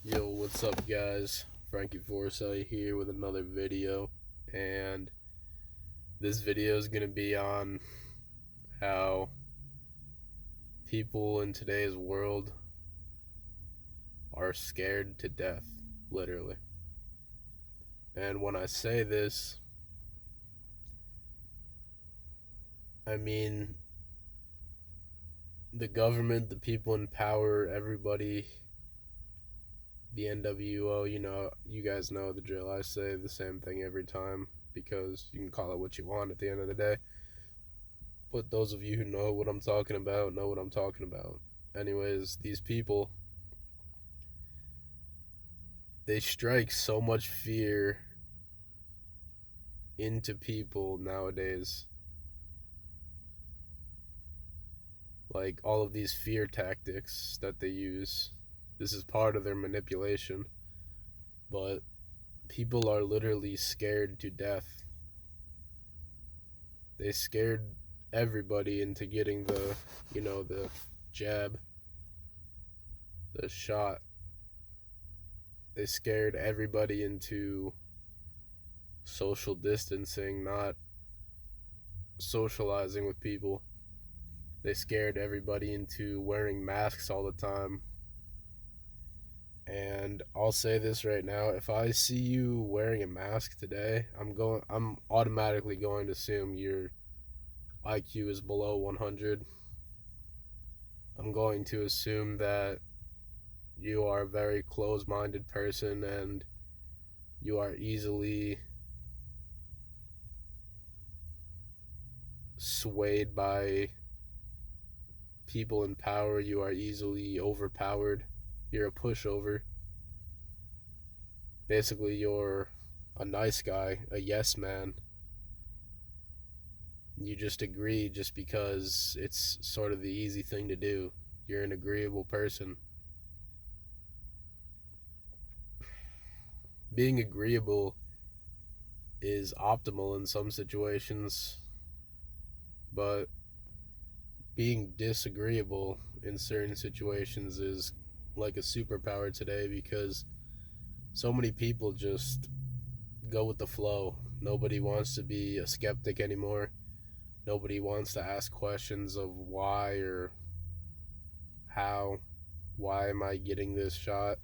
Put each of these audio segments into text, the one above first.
Yo, what's up, guys? Frankie Forsyth here with another video, and this video is gonna be on how people in today's world are scared to death, literally. And when I say this, I mean the government, the people in power, everybody, the NWO, you guys know the drill. I say the same thing every time because you can call it what you want at the end of the day. But those of you who know what I'm talking about know what I'm talking about. Anyways, these people, they strike so much fear into people nowadays. Like all of these fear tactics that they use. This is part of their manipulation. But people are literally scared to death. They scared everybody into getting the jab, the shot. They scared everybody into social distancing, not socializing with people. They scared everybody into wearing masks all the time. And I'll say this right now, if I see you wearing a mask today, I'm automatically going to assume your IQ is below 100. I'm going to assume that you are a very close-minded person and you are easily swayed by people in power. You are easily overpowered. You're a pushover. Basically, you're a nice guy, a yes man. You just agree just because it's sort of the easy thing to do. You're an agreeable person. Being agreeable is optimal in some situations, but being disagreeable in certain situations is like a superpower today because so many people just go with the flow. Nobody wants to be a skeptic anymore. Nobody wants to ask questions of why or how. Why am I getting this shot?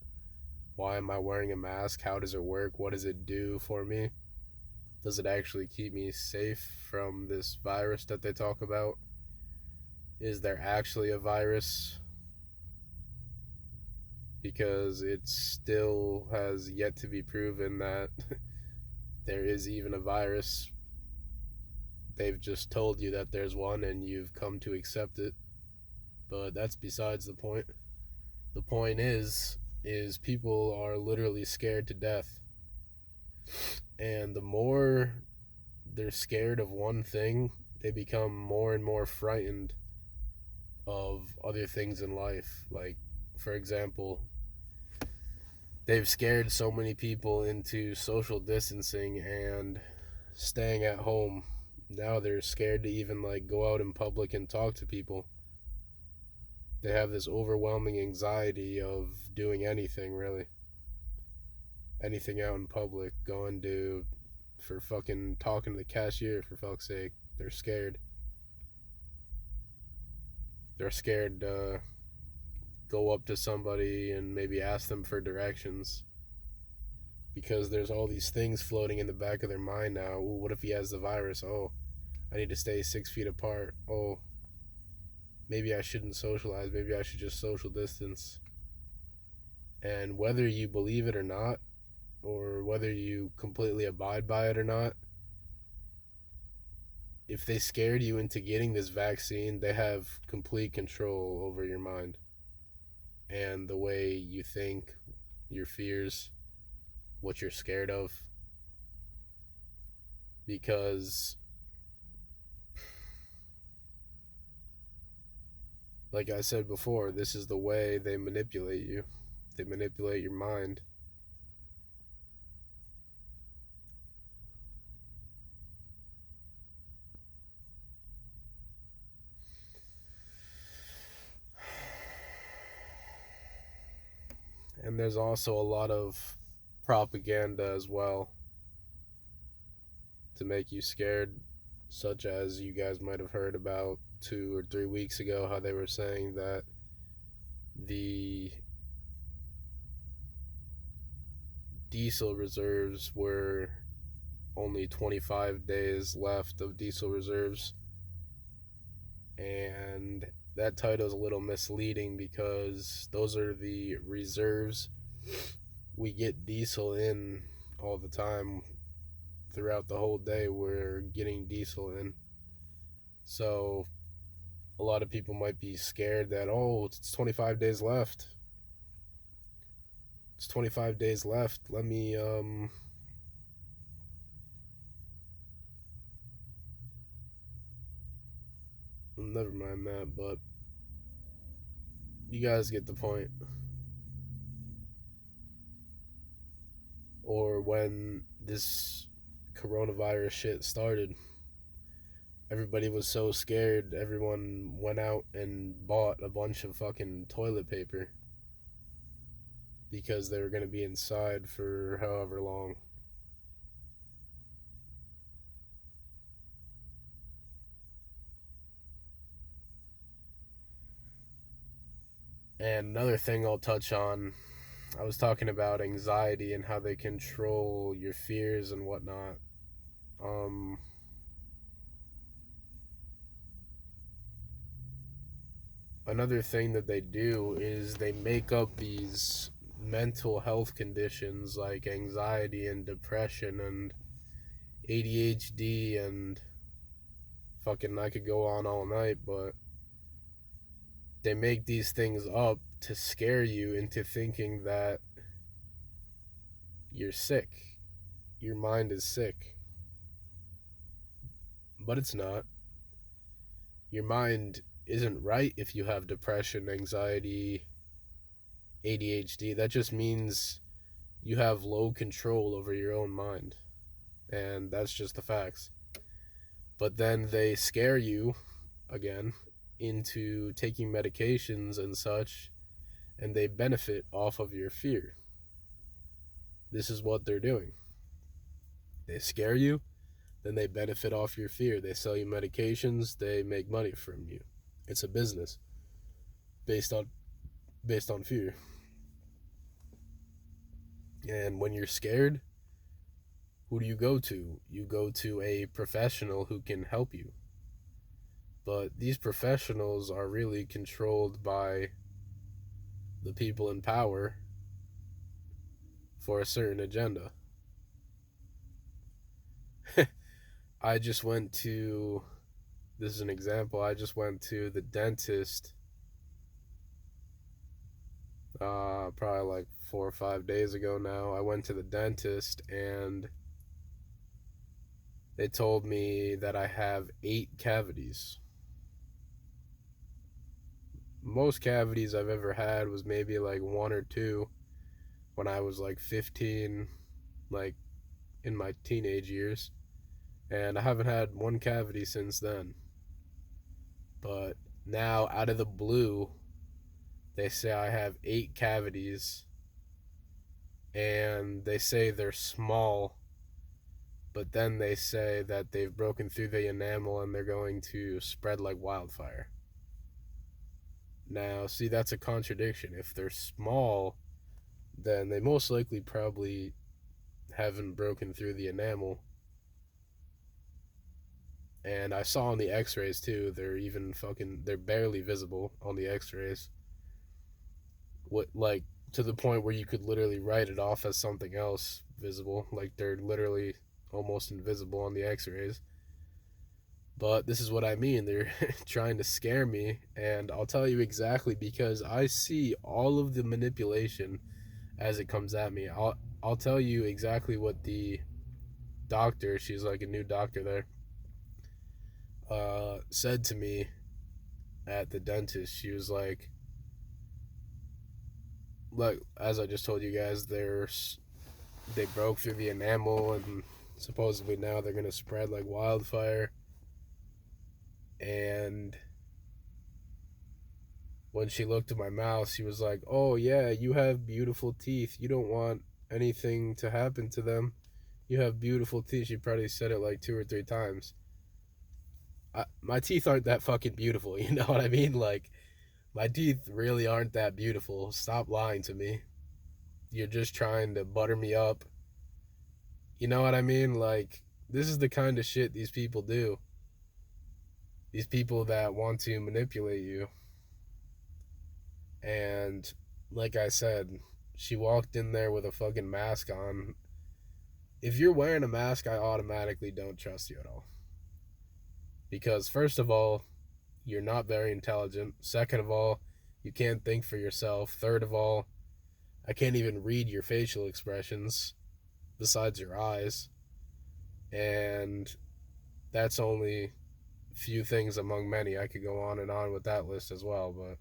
Why am I wearing a mask? How does it work? What does it do for me? Does it actually keep me safe from this virus that they talk about? Is there actually a virus? Because it still has yet to be proven that there is even a virus. They've just told you that there's one and you've come to accept it. But that's besides the point. The point is people are literally scared to death. And the more they're scared of one thing, they become more and more frightened of other things in life. Like, for example, they've scared so many people into social distancing and staying at home. Now they're scared to even like go out in public and talk to people. They have this overwhelming anxiety of doing anything, really. Anything out in public, going to for fucking talking to the cashier, for fuck's sake. They're scared. They're scared to go up to somebody and maybe ask them for directions because there's all these things floating in the back of their mind now. Ooh, what if he has the virus? Oh, I need to stay 6 feet apart. Oh, maybe I shouldn't socialize. Maybe I should just social distance. And whether you believe it or not, or whether you completely abide by it or not, if they scared you into getting this vaccine, they have complete control over your mind and the way you think, your fears, what you're scared of. Because, like I said before, this is the way they manipulate you. They manipulate your mind. And there's also a lot of propaganda as well to make you scared, such as you guys might have heard about 2 or 3 weeks ago, how they were saying that the diesel reserves were only 25 days left of diesel reserves. And that title is a little misleading because those are the reserves. We get diesel in all the time. Throughout the whole day, we're getting diesel in. So a lot of people might be scared that, oh, it's 25 days left. It's 25 days left. Let me never mind that, but you guys get the point. Or when this coronavirus shit started, everybody was so scared, everyone went out and bought a bunch of fucking toilet paper because they were going to be inside for however long. And another thing I'll touch on, I was talking about anxiety and how they control your fears and whatnot. Another thing that they do is they make up these mental health conditions like anxiety and depression and ADHD and fucking, I could go on all night, but they make these things up to scare you into thinking that you're sick. Your mind is sick. But it's not. Your mind isn't right if you have depression, anxiety, ADHD. That just means you have low control over your own mind. And that's just the facts. But then they scare you, again, into taking medications and such, and they benefit off of your fear. This is what they're doing. They scare you, then they benefit off your fear. They sell you medications, they make money from you. It's a business based on fear. And when you're scared, who do you go to? You go to a professional who can help you. But these professionals are really controlled by the people in power for a certain agenda. I just went to, this is an example, I just went to the dentist probably like 4 or 5 days ago now. I went to the dentist and they told me that I have 8 cavities. Most cavities I've ever had was maybe like 1 or 2 when I was like 15, like in my teenage years. And I haven't had 1 cavity since then. But now, out of the blue, they say I have 8 cavities. And they say they're small. But then they say that they've broken through the enamel and they're going to spread like wildfire. Now, see, that's a contradiction. If they're small, then they most likely probably haven't broken through the enamel. And I saw on the x-rays too, they're barely visible on the x-rays. What, like, to the point where you could literally write it off as something else visible. Like, they're literally almost invisible on the x-rays. But this is what I mean. They're trying to scare me, and I'll tell you exactly, because I see all of the manipulation as it comes at me. I'll tell you exactly what the doctor, she's like a new doctor there, said to me at the dentist. She was like, as I just told you guys, they broke through the enamel, and supposedly now they're gonna spread like wildfire. And when she looked at my mouth, she was like, "Oh yeah, you have beautiful teeth. You don't want anything to happen to them. You have beautiful teeth." She probably said it like 2 or 3 times. My teeth aren't that fucking beautiful, you know what I mean? Like, my teeth really aren't that beautiful. Stop lying to me. You're just trying to butter me up. You know what I mean? Like, this is the kind of shit these people do. These people that want to manipulate you. And like I said, she walked in there with a fucking mask on. If you're wearing a mask, I automatically don't trust you at all. Because, first of all, you're not very intelligent. Second of all, you can't think for yourself. Third of all, I can't even read your facial expressions besides your eyes. And that's only a few things among many. I could go on and on with that list as well, but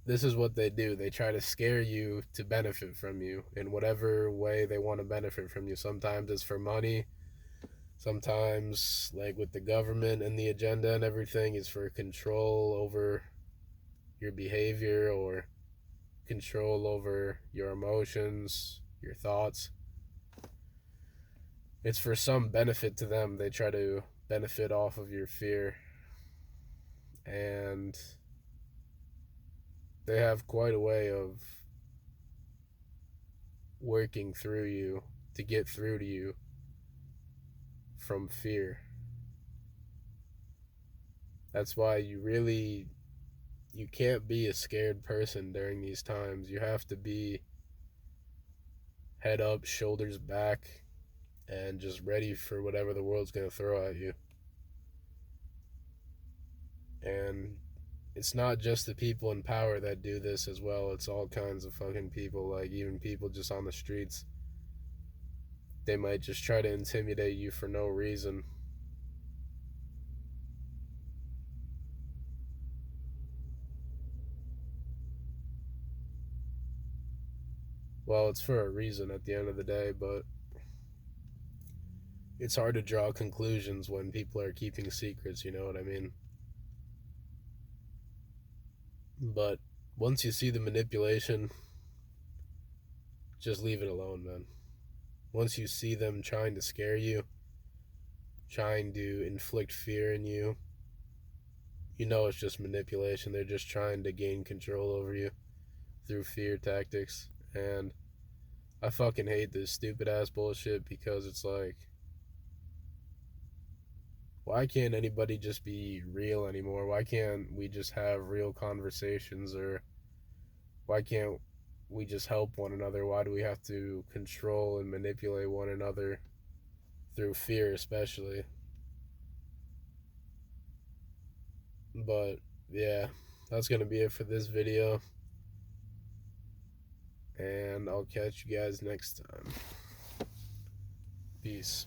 this is what they do. They try to scare you to benefit from you in whatever way they want to benefit from you. Sometimes it's for money. Sometimes, like with the government and the agenda and everything, is for control over your behavior or control over your emotions, your thoughts. It's for some benefit to them. They try to benefit off of your fear. And they have quite a way of working through you to get through to you from fear. That's why you can't be a scared person during these times. You have to be head up, shoulders back, and just ready for whatever the world's going to throw at you. And it's not just the people in power that do this as well. It's all kinds of fucking people, like even people just on the streets. They might just try to intimidate you for no reason. Well, it's for a reason at the end of the day, but it's hard to draw conclusions when people are keeping secrets, you know what I mean? But once you see the manipulation, just leave it alone, man. Once you see them trying to scare you, trying to inflict fear in you, you know it's just manipulation. They're just trying to gain control over you through fear tactics. And I fucking hate this stupid ass bullshit because it's like, why can't anybody just be real anymore? Why can't we just have real conversations? Or why can't we just help one another? Why do we have to control and manipulate one another through fear, especially? But yeah, that's gonna be it for this video, and I'll catch you guys next time. Peace.